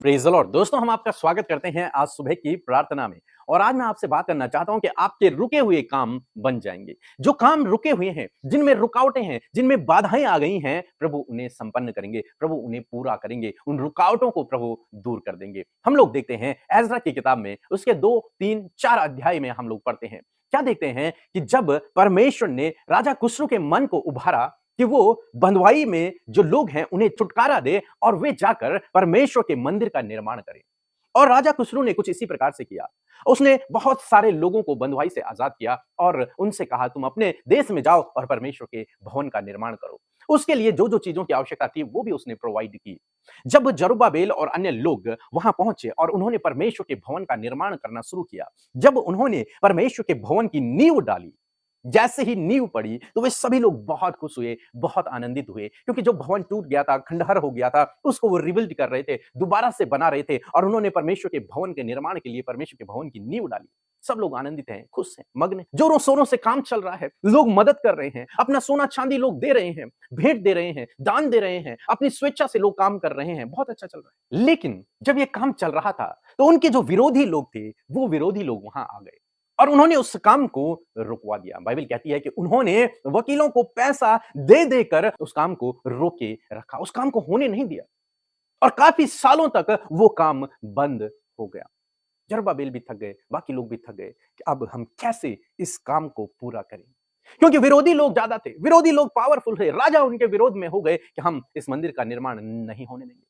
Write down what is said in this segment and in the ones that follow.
Praise the Lord. दोस्तों, हम आपका स्वागत करते हैं आज सुबह की प्रार्थना में। और आज मैं आपसे बात करना चाहता हूं कि आपके रुके हुए काम बन जाएंगे। जो काम रुके हुए हैं, जिनमें रुकावटें हैं, जिनमें बाधाएं आ गई हैं, प्रभु उन्हें संपन्न करेंगे, प्रभु उन्हें पूरा करेंगे, उन रुकावटों को प्रभु दूर कर देंगे। हम लोग देखते हैं एज्रा की किताब में उसके 2, 3, 4 अध्याय में हम लोग पढ़ते हैं। क्या देखते हैं कि जब परमेश्वर ने राजा खुसरो के मन को उभारा कि वो बंधुआई में जो लोग हैं उन्हें छुटकारा दे और वे जाकर परमेश्वर के मंदिर का निर्माण करें। और राजा खुसरो ने कुछ इसी प्रकार से किया। उसने बहुत सारे लोगों को बंधुआई से आजाद किया और उनसे कहा, तुम अपने देश में जाओ और परमेश्वर के भवन का निर्माण करो। उसके लिए जो जो चीजों की आवश्यकता थी वो भी उसने प्रोवाइड की। जब जरुब्बाबेल और अन्य लोग वहां पहुंचे और उन्होंने परमेश्वर के भवन का निर्माण करना शुरू किया, जब उन्होंने परमेश्वर के भवन की नींव डाली, जैसे ही नींव पड़ी तो वे सभी लोग बहुत खुश हुए, बहुत आनंदित हुए, क्योंकि जो भवन टूट गया था, खंडहर हो गया था, उसको वो रिबिल्ड कर रहे थे, दोबारा से बना रहे थे और उन्होंने परमेश्वर के भवन के निर्माण के लिए परमेश्वर के भवन की नींव डाली। सब लोग आनंदित हैं, खुश हैं, मग्न हैं, जोरों शोरों से काम चल रहा है, लोग मदद कर रहे हैं, अपना सोना चांदी लोग दे रहे हैं, भेंट दे रहे हैं, दान दे रहे हैं, अपनी स्वेच्छा से लोग काम कर रहे हैं, बहुत अच्छा चल रहा है। लेकिन जब ये काम चल रहा था तो उनके जो विरोधी लोग थे, वो विरोधी लोग वहां आ गए और उन्होंने उस काम को रुकवा दिया। बाइबल कहती है कि उन्होंने वकीलों को पैसा दे देकर उस काम को रोके रखा, उस काम को होने नहीं दिया और काफी सालों तक वो काम बंद हो गया। जरुब्बाबेल भी थक गए, बाकी लोग भी थक गए कि अब हम कैसे इस काम को पूरा करें, क्योंकि विरोधी लोग ज्यादा थे, विरोधी लोग पावरफुल थे, राजा उनके विरोध में हो गए कि हम इस मंदिर का निर्माण नहीं होने देंगे।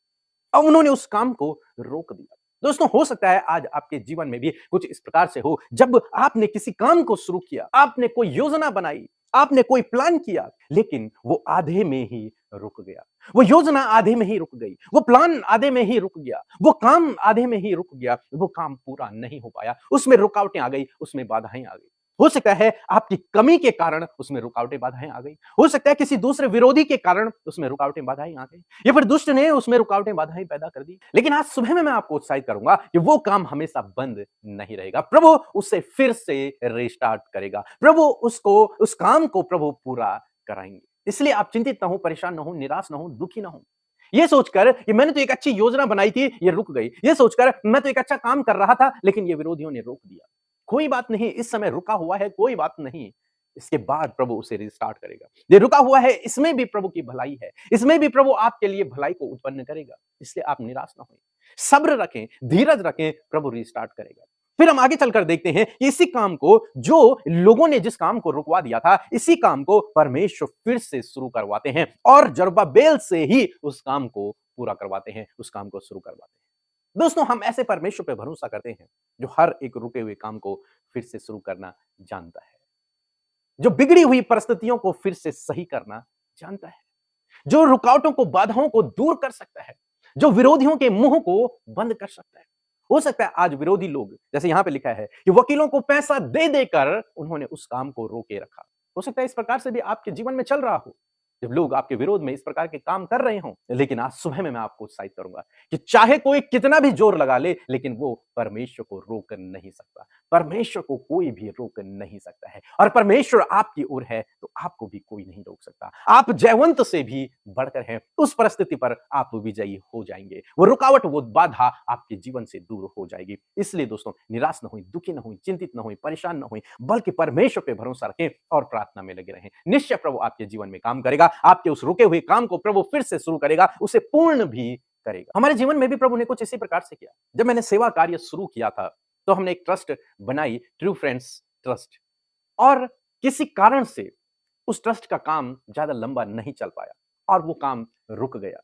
अब उन्होंने उस काम को रोक दिया। दोस्तों, हो सकता है आज आपके जीवन में भी कुछ इस प्रकार से हो, जब आपने किसी काम को शुरू किया, आपने कोई योजना बनाई, आपने कोई प्लान किया, लेकिन वो आधे में ही रुक गया। वो योजना आधे में ही रुक गई, वो प्लान आधे में ही रुक गया, वो काम आधे में ही रुक गया, वो काम पूरा नहीं हो पाया, उसमें रुकावटें आ गई, उसमें बाधाएं आ गई। हो सकता है आपकी कमी के कारण उसमें रुकावटें बाधाएं आ गई, हो सकता है किसी दूसरे विरोधी के कारण उसमें रुकावटें बाधाएं आ गई, या फिर दुष्ट ने उसमें रुकावटें बाधाएं पैदा कर दी। लेकिन आज सुबह में मैं आपको उत्साहित करूंगा कि वो काम हमेशा बंद नहीं रहेगा, प्रभु उसे फिर से रिस्टार्ट करेगा, प्रभु उसको उस काम को प्रभु पूरा कराएंगे। इसलिए आप चिंतित ना हो, परेशान ना हो, निराश ना हो, दुखी ना हो। ये सोचकर कि मैंने तो एक अच्छी योजना बनाई थी, ये रुक गई, ये सोचकर मैं तो एक अच्छा काम कर रहा था लेकिन ये विरोधियों ने रोक दिया। कोई बात नहीं, इस समय रुका हुआ है, कोई बात नहीं, इसके बाद प्रभु उसे रिस्टार्ट करेगा। ये रुका हुआ है, इसमें भी प्रभु की भलाई है, इसमें भी प्रभु आपके लिए भलाई को उत्पन्न करेगा। इसलिए आप निराश ना हों, सब्र रखें, धीरज रखें, प्रभु रिस्टार्ट करेगा। फिर हम आगे चलकर देखते हैं कि इसी काम को, जो लोगों ने जिस काम को रुकवा दिया था, इसी काम को परमेश्वर फिर से शुरू करवाते हैं और जरुब्बाबेल से ही उस काम को पूरा करवाते हैं, उस काम को शुरू करवाते हैं। दोस्तों, हम ऐसे परमेश्वर पे भरोसा करते हैं जो हर एक रुके हुए काम को फिर से शुरू करना जानता है, जो बिगड़ी हुई परिस्थितियों को फिर से सही करना जानता है, जो रुकावटों को, बाधाओं को दूर कर सकता है, जो विरोधियों के मुंह को बंद कर सकता है। हो सकता है आज विरोधी लोग, जैसे यहां पे लिखा है कि वकीलों को पैसा दे देकर उन्होंने उस काम को रोके रखा। हो सकता है इस प्रकार से भी आपके जीवन में चल रहा हो, जब लोग आपके विरोध में इस प्रकार के काम कर रहे हों। लेकिन आज सुबह में मैं आपको उत्साहित करूंगा कि चाहे कोई कितना भी जोर लगा ले, लेकिन वो परमेश्वर को रोक नहीं सकता। परमेश्वर को कोई भी रोक नहीं सकता है और परमेश्वर आपकी ओर है तो आपको भी कोई नहीं रोक सकता। आप जयवंत से भी बढ़कर हैं, उस परिस्थिति पर आप विजयी हो जाएंगे। वो रुकावट, वो बाधा आपके जीवन से दूर हो जाएगी। इसलिए दोस्तों, निराश न हों, दुखी न हों, चिंतित न हों, परेशान न हों, बल्कि परमेश्वर पे भरोसा रखें और प्रार्थना में लगे रहें। निश्चय प्रभु आपके जीवन में काम करेगा, आपके उस रुके हुए काम को प्रभु फिर से शुरू करेगा, उसे पूर्ण भी करेगा। हमारे जीवन में भी प्रभु ने कुछ इसी प्रकार से किया। जब मैंने सेवा कार्य शुरू किया था तो हमने एक ट्रस्ट बनाई, ट्रू फ्रेंड्स ट्रस्ट, और किसी कारण से उस ट्रस्ट का काम ज्यादा लंबा नहीं चल पाया और वो काम रुक गया।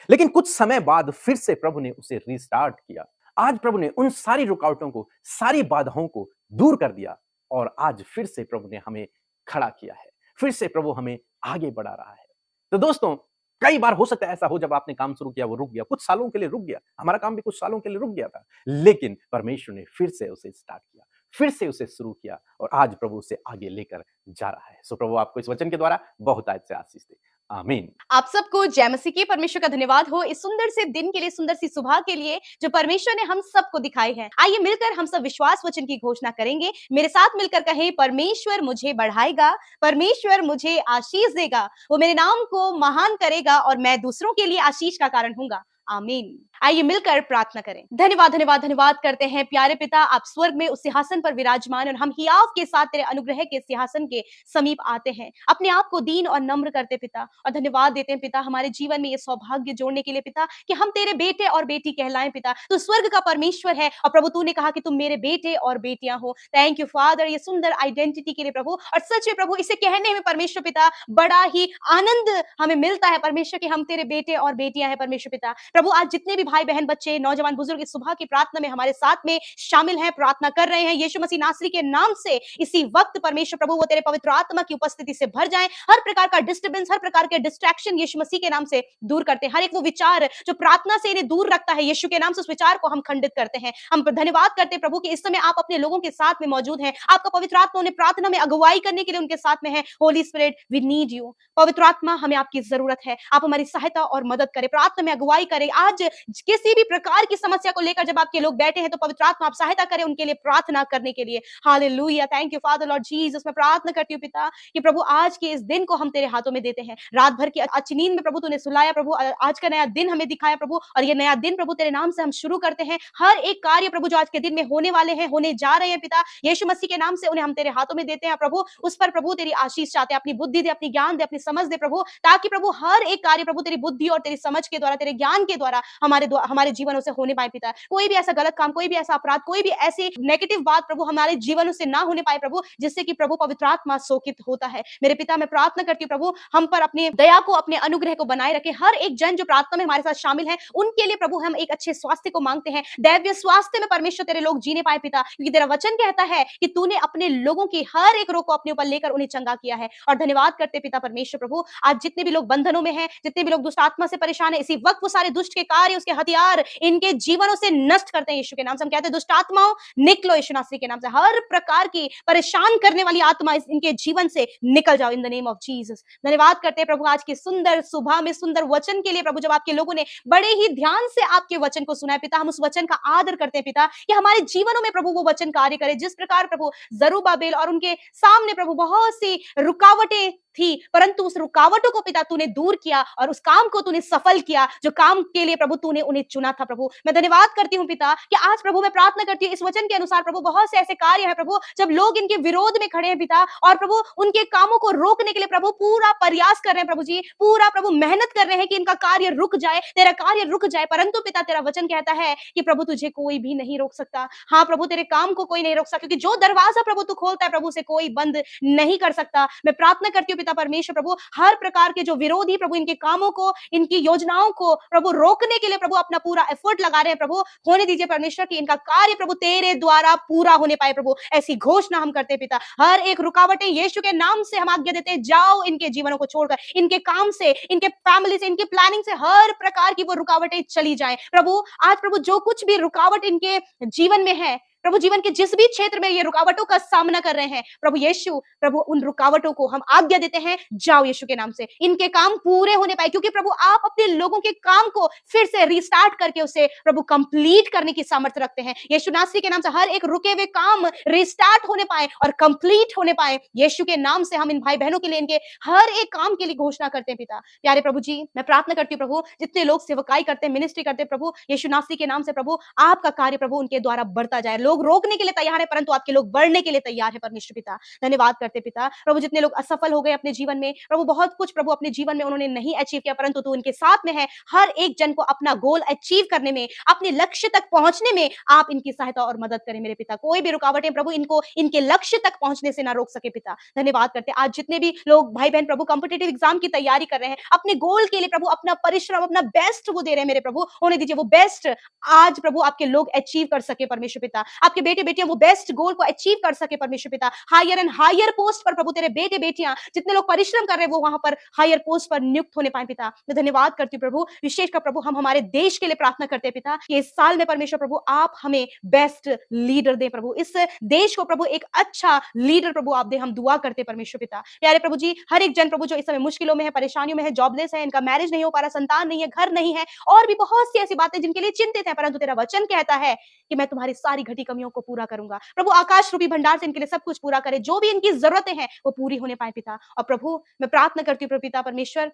लेकिन कुछ समय बाद फिर से प्रभु ने उसे रिस्टार्ट किया। आज प्रभु ने उन सारी रुकावटों को, सारी बाधाओं को दूर कर दिया और आज फिर से प्रभु ने हमें खड़ा किया है, फिर से प्रभु हमें आगे बढ़ा रहा है। तो दोस्तों, कई बार हो सकता है ऐसा हो, जब आपने काम शुरू किया वो रुक गया, कुछ सालों के लिए रुक गया, हमारा काम भी कुछ सालों के लिए रुक गया था, लेकिन परमेश्वर ने फिर से उसे स्टार्ट किया, फिर से उसे शुरू किया और आज प्रभु उसे आगे लेकर जा रहा है। सो प्रभु आपको इस वचन के द्वारा बहुत से आशीष दे। आमीन। आप सबको जय मसीह की। परमेश्वर का धन्यवाद हो इस सुंदर से दिन के लिए, सुंदर सी सुबह के लिए जो परमेश्वर ने हम सबको दिखाई है। आइए मिलकर हम सब विश्वास वचन की घोषणा करेंगे। मेरे साथ मिलकर कहें, परमेश्वर मुझे बढ़ाएगा, परमेश्वर मुझे आशीष देगा, वो मेरे नाम को महान करेगा और मैं दूसरों के लिए आशीष का कारण हूंगा। आमीन। आइए मिलकर प्रार्थना करें। धन्यवाद धन्यवाद धन्यवाद करते हैं प्यारे पिता, आप स्वर्ग में उस सिंहासन पर विराजमान और हम हियाव के साथ तेरे अनुग्रह के सिंहासन के समीप आते हैं, अपने आप को दीन और नम्र करते पिता, और धन्यवाद देते हैं पिता हमारे जीवन में ये सौभाग्य जोड़ने के लिए पिता कि हम तेरे बेटे और बेटी कहलाएं पिता। तू स्वर्ग का परमेश्वर है और प्रभु तूने कहा कि तुम मेरे बेटे और बेटियां हो। थैंक यू फादर, ये सुंदर आइडेंटिटी के लिए प्रभु, और सच में प्रभु इसे कहने में परमेश्वर पिता बड़ा ही आनंद हमें मिलता है परमेश्वर कि हम तेरे बेटे और बेटियां हैं परमेश्वर पिता। प्रभु आज जितने भी भाई बहन बच्चे नौजवान बुजुर्ग इस सुबह की प्रार्थना में हमारे साथ में शामिल हैं, प्रार्थना कर रहे हैं, यीशु मसीह नासरी के नाम से इसी वक्त परमेश्वर प्रभु वो तेरे पवित्र आत्मा की उपस्थिति से भर जाएं, हर प्रकार का डिस्टर्बेंस, हर प्रकार के डिस्ट्रैक्शन यीशु मसीह के नाम से दूर करते हैं, हर एक वो विचार जो प्रार्थना से इन्हें दूर रखता है यीशु के नाम से उस विचार को हम खंडित करते हैं। हम धन्यवाद करते हैं प्रभु कि इस समय आप अपने लोगों के साथ में मौजूद हैं, आपका पवित्र आत्मा उन्हें प्रार्थना में अगुवाई करने के लिए उनके साथ में है। Holy spirit we need you, पवित्र आत्मा हमें आपकी जरूरत है, आप हमारी सहायता और मदद करें, प्रार्थना में अगुवाई करें। आज किसी भी प्रकार की समस्या को लेकर जब आपके लोग बैठे हैं तो पवित्र आत्मा आप सहायता करें उनके लिए प्रार्थना करने के लिए। Hallelujah, thank you father Lord Jesus. मैं प्रार्थना करती हूँ पिता कि प्रभु आज के इस दिन को हम तेरे हाथों में देते हैं, रात भर की अच्छी नींद में प्रभु तूने सुलाया प्रभु, आज का नया दिन हमें दिखाया प्रभु, और ये नया दिन प्रभु तेरे नाम से हम शुरू करते हैं। हर एक कार्य प्रभु जो आज के दिन में होने वाले हैं, होने जा रहे हैं पिता, यीशु मसीह के नाम से उन्हें हम तेरे हाथों में देते हैं प्रभु। उस पर प्रभु तेरी आशीष चाहते हैं, अपनी बुद्धि दे, अपनी ज्ञान दे, अपनी समझ दे प्रभु, ताकि प्रभु हर एक कार्य प्रभु तेरी बुद्धि और तेरी समझ के द्वारा, तेरे ज्ञान के द्वारा हमारे जीवनों से होने पाए पिता। कोई भी ऐसा गलत काम, कोई भी ऐसा अपराध, कोई भी ऐसी नेगेटिव बात प्रभु हमारे जीवनों से ना होने पाए प्रभु, जिससे कि प्रभु पवित्र आत्मा शोकित होता है। मेरे पिता मैं प्रार्थना करती हूँ प्रभु हम पर अपने दया को, अपने अनुग्रह को बनाए रखे। हर एक जन जो प्रार्थना में हमारे साथ शामिल है उनके लिए प्रभु हम एक अच्छे स्वास्थ्य को मांगते हैं, दैवीय स्वास्थ्य में परमेश्वर तेरे लोग जीने पाए पिता, क्योंकि तेरा वचन कहता है कि तूने अपने लोगों की हर एक रोग को अपने ऊपर लेकर उन्हें चंगा किया है। और धन्यवाद करते पिता परमेश्वर प्रभु, आज जितने भी लोग बंधनों में हैं, जितने भी लोग दुष्ट आत्मा से परेशान है, इसी वक्त वो सारे दुष्ट के कार्य, उसके हथियार इनके जीवनों से नष्ट करते हैं यीशु के नाम से। हम कहते हैं दुष्ट आत्माओं निकलो यीशु नासरी के नाम से, हर प्रकार की परेशान करने वाली आत्मा इनके जीवन से निकल जाओ in the name of Jesus. धन्यवाद करते हैं प्रभु आज की सुंदर सुबह में सुंदर वचन के लिए प्रभु, जब आपके लोगों ने बड़े ही ध्यान से आपके वचन को सुना है पिता, हम उस वचन का आदर करते हैं पिता कि हमारे जीवनों में प्रभु वो वचन कार्य करे। जिस प्रकार प्रभु जरूब्बाबेल और उनके सामने प्रभु बहुत सी रुकावटें थी, परंतु उस रुकावटों को पिता तूने दूर किया और उस काम को तूने सफल किया जो काम के लिए प्रभु तूने उन्हें चुना था प्रभु। मैं धन्यवाद करती हूँ पिता कि आज प्रभु मैं प्रार्थना करती हूँ इस वचन के अनुसार प्रभु बहुत से ऐसे कार्य हैं प्रभु जब लोग इनके विरोध में खड़े हैं पिता, और प्रभु उनके कामों को रोकने के लिए प्रभु पूरा प्रयास कर रहे हैं प्रभु जी, पूरा प्रभु मेहनत कर रहे हैं कि इनका कार्य रुक जाए, तेरा कार्य रुक जाए, परंतु पिता तेरा वचन कहता है कि प्रभु तुझे कोई भी नहीं रोक सकता। हाँ प्रभु तेरे काम को कोई नहीं रोक सकता, क्योंकि जो दरवाजा प्रभु तू खोलता है प्रभु से कोई बंद नहीं कर सकता। मैं प्रार्थना करती हूँ पिता परमेश्वर प्रभु हर प्रकार के जो विरोधी प्रभु इनके कामों को, इनकी योजनाओं को प्रभु रोकने के लिए प्रभु अपना पूरा एफर्ट लगा रहे हैं प्रभु, होने दीजिए परमेश्वर कि इनका कार्य प्रभु तेरे द्वारा पूरा होने पाए प्रभु, ऐसी घोषणा हम करते हैं पिता। हर एक रुकावटें यीशु के नाम से हम आज्ञा देते हैं, जाओ इनके जीवनों को छोड़कर, इनके काम से, इनके फैमिली से, इनकी प्लानिंग से हर प्रकार की वो रुकावटें चली जाएं प्रभु। आज प्रभु जो कुछ भी रुकावट इनके जीवन में है प्रभु, जीवन के जिस भी क्षेत्र में ये रुकावटों का सामना कर रहे हैं प्रभु यीशु, प्रभु उन रुकावटों को हम आज्ञा देते हैं, जाओ यीशु के नाम से, इनके काम पूरे होने पाए, क्योंकि प्रभु आप अपने लोगों के काम को फिर से रिस्टार्ट करके उसे प्रभु कंप्लीट करने की सामर्थ्य रखते हैं। यीशु नासरी के नाम से हर एक रुके हुए काम रिस्टार्ट होने पाए और कंप्लीट होने पाए यीशु के नाम से। हम इन भाई बहनों के लिए, इनके हर एक काम के लिए घोषणा करते हैं पिता। प्यारे प्रभु जी मैं प्रार्थना करती हूँ प्रभु जितने लोग सेवकाई करते हैं, मिनिस्ट्री करते हैं प्रभु, यीशु नासरी के नाम से प्रभु आपका कार्य प्रभु उनके द्वारा बढ़ता जाए। लोग रोकने के लिए तैयार है, परंतु आपके लोग बढ़ने के लिए तैयार है परमेश्वर पिता। धन्यवाद करते पिता प्रभु जितने लोग असफल हो गए अपने जीवन में प्रभु, बहुत कुछ प्रभु अपने जीवन में उन्होंने नहीं अचीव किया, परंतु तू उनके साथ में है। हर एक जन को अपना गोल अचीव करने में, अपने लक्ष्य तक पहुंचने में आप इनकी सहायता और मदद करें मेरे पिता। कोई भी रुकावटें प्रभु इनको इनके लक्ष्य तक पहुंचने से ना रोक सके पिता। धन्यवाद करते आज जितने भी लोग भाई बहन प्रभु कॉम्पिटिटिव एग्जाम की तैयारी कर रहे हैं, अपने गोल के लिए प्रभु अपना परिश्रम, अपना बेस्ट वो दे रहे हैं मेरे प्रभु, होने दीजिए वो बेस्ट आज प्रभु आपके लोग अचीव कर सके परमेश्वर पिता। आपके बेटे बेटियां वो बेस्ट गोल को अचीव कर सके परमेश्वर पिता। हायर एंड हायर पोस्ट पर प्रभु तेरे बेटे बेटियां जितने लोग परिश्रम कर रहे हैं वो वहां पर हायर पोस्ट पर नियुक्त होने पाए पिता। मैं धन्यवाद करती हूँ प्रभु, विशेषकर प्रभु हम हमारे देश के लिए प्रार्थना करते हैं पिता कि इस साल में परमेश्वर प्रभु आप हमें बेस्ट लीडर दे प्रभु, इस देश को प्रभु एक अच्छा लीडर प्रभु आप दे, हम दुआ करते हैं परमेश्वर पिता। प्यारे प्रभु जी हर एक जन प्रभु जो इस समय मुश्किलों में है, परेशानियों में है, जॉबलेस है, इनका मैरिज नहीं हो पा रहा, संतान नहीं है, घर नहीं है, और भी बहुत सी ऐसी बातें जिनके लिए चिंतित है, परंतु तेरा वचन कहता है कि मैं तुम्हारी सारी घटी कमियों को पूरा करूंगा। प्रभु आकाश रूपी भंडार से इनके लिए सब कुछ पूरा करे, जो भी इनकी जरूरतें हैं वो पूरी होने पाए पिता। और प्रभु मैं प्रार्थना करती हूँ पिता परमेश्वर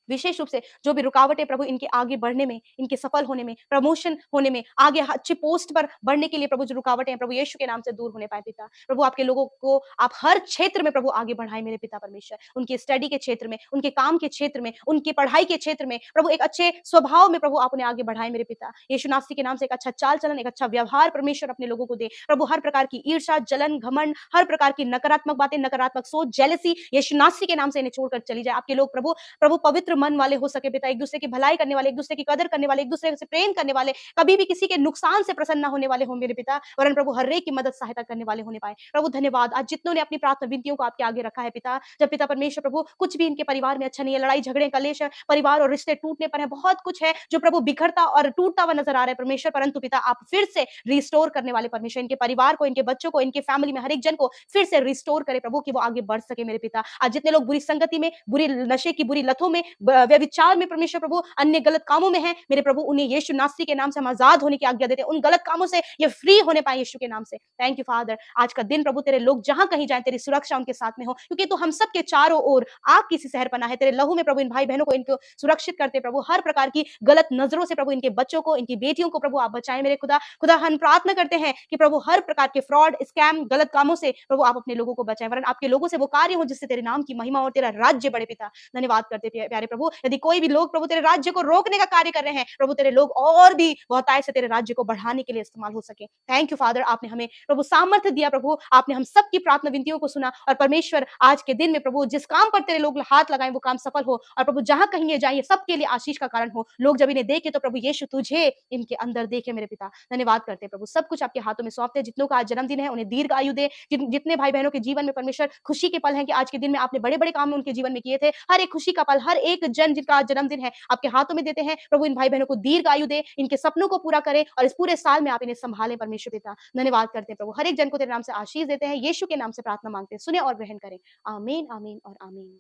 विशेष रूप से जो भी रुकावटें प्रभु इनके आगे बढ़ने में, इनके सफल होने में, प्रमोशन होने में, आगे अच्छी पोस्ट पर बढ़ने के लिए प्रभु जो रुकावटें हैं, प्रभु यीशु के नाम से दूर होने पाए पिता। प्रभु आपके लोगों को आप हर क्षेत्र में प्रभु आगे बढ़ाएँ मेरे पिता परमेश्वर। उनकी स्टडी के क्षेत्र में, उनके काम के क्षेत्र में, उनकी पढ़ाई के क्षेत्र में, प्रभु एक अच्छे स्वभाव में प्रभु आप उन्हें आगे बढ़ाएँ मेरे पिता। यीशु नासरी के नाम से एक अच्छा चाल-चलन, एक अच्छा व्यवहार परमेश्वर अपने लोगों को दे। प्रभु हर प्रकार की ईर्ष्या, जलन, घमंड, हर प्रकार की नकारात्मक बातें, नकारात्मक सोच, जेलसी यीशु नासरी के नाम से इन्हें छोड़कर चली जाए। आपके लोग प्रभु प्रभु पवित्र मन वाले हो सके पिता, एक दूसरे की भलाई करने वाले, एक दूसरे की कदर करने वाले, एक दूसरे से प्रेम करने वाले, कभी भी किसी के नुकसान से प्रसन्न ना होने वाले हो मेरे पिता, वरन प्रभु हर एक की मदद सहायता करने वाले होने पाए। प्रभु धन्यवाद, आज जितनों ने अपनी प्रार्थना विनतियों को आपके आगे रखा है पिता, जब पिता परमेश्वर प्रभु कुछ भी इनके परिवार में अच्छा नहीं है, लड़ाई झगड़े कलेश है, परिवार और रिश्ते टूटने पर है, बहुत कुछ है जो प्रभु बिखरता और टूटता हुआ नजर आ रहा है परमेश्वर, परंतु पिता आप फिर से रिस्टोर करने वाले परमेश्वर, इनके परिवार को, इनके बच्चों को, इनके फैमिली में हर एक जन को फिर से रिस्टोर करे प्रभु, कि वो आगे बढ़ सके मेरे पिता। आज जितने लोग बुरी संगति में, बुरी नशे की बुरी लतों में, व्यभिचार में परमेश्वर प्रभु, अन्य गलत कामों में है मेरे प्रभु, उन्हें यीशु नासरी के नाम से हम आजाद होने की आज्ञा देते हैं, उन गलत कामों से ये फ्री होने पाए यीशु के नाम से। थैंक यू फादर, आज का दिन प्रभु तेरे लोग जहां कहीं जाए तेरी सुरक्षा उनके साथ में हो, क्योंकि तू हम सब के चारों ओर आग की सी सहर पना है, तेरे लहू में प्रभु इन भाई बहनों को इनको सुरक्षित करते प्रभु, हर प्रकार की गलत नजरों से प्रभु इनके बच्चों को, इनकी बेटियों को प्रभु आप बचाएं मेरे खुदा। खुदा हम प्रार्थना करते हैं कि प्रभु हर प्रकार के फ्रॉड, स्कैम, गलत कामों से प्रभु आप अपने लोगों को बचाएं, वरन आपके लोगों से वो कार्य हो जिससे तेरे नाम की महिमा और तेरा राज्य बढ़े पिता। धन्यवाद करते प्यारे प्रभु, यदि कोई भी लोग प्रभु तेरे राज्य को रोकने का कार्य कर रहे हैं, प्रभु तेरे लोग और भी बहुतायत से तेरे राज्य को बढ़ाने के लिए इस्तेमाल हो सके। थैंक यू फादर, आपने हमें प्रभु सामर्थ्य दिया प्रभु, आपने हम सबकी प्रार्थना विनतियों को सुना, और परमेश्वर आज के दिन में प्रभु जिस काम पर तेरे लोग हाथ लगाएं वो काम सफल हो, और प्रभु जहां कहीं ये जाए सबके लिए आशीष का कारण हो। लोग जब इन्हें देखे तो प्रभु यीशु तुझे इनके अंदर देखे मेरे पिता। धन्यवाद करते हैं प्रभु, सब कुछ आपके हाथों में सौंपते हैं। जितनों का आज जन्मदिन है उन्हें दीर्घ आयु दे, जितने भाई बहनों के जीवन में परमेश्वर खुशी के पल हैं कि आज के दिन में आपने बड़े बड़े काम उनके जीवन में किए थे, हर एक खुशी का पल, हर एक जन जिनका आज जन्मदिन है आपके हाथों में देते हैं प्रभु। इन भाई बहनों को दीर्घ आयु दे, इनके सपनों को पूरा करे, और इस पूरे साल में आप इन्हें संभालें परमेश्वर पिता। धन्यवाद करते हैं प्रभु, हर एक जन को तेरे नाम से आशीष देते हैं, यीशु के नाम से प्रार्थना मांगते हैं, सुने और ग्रहण करें। आमीन, आमीन और आमीन।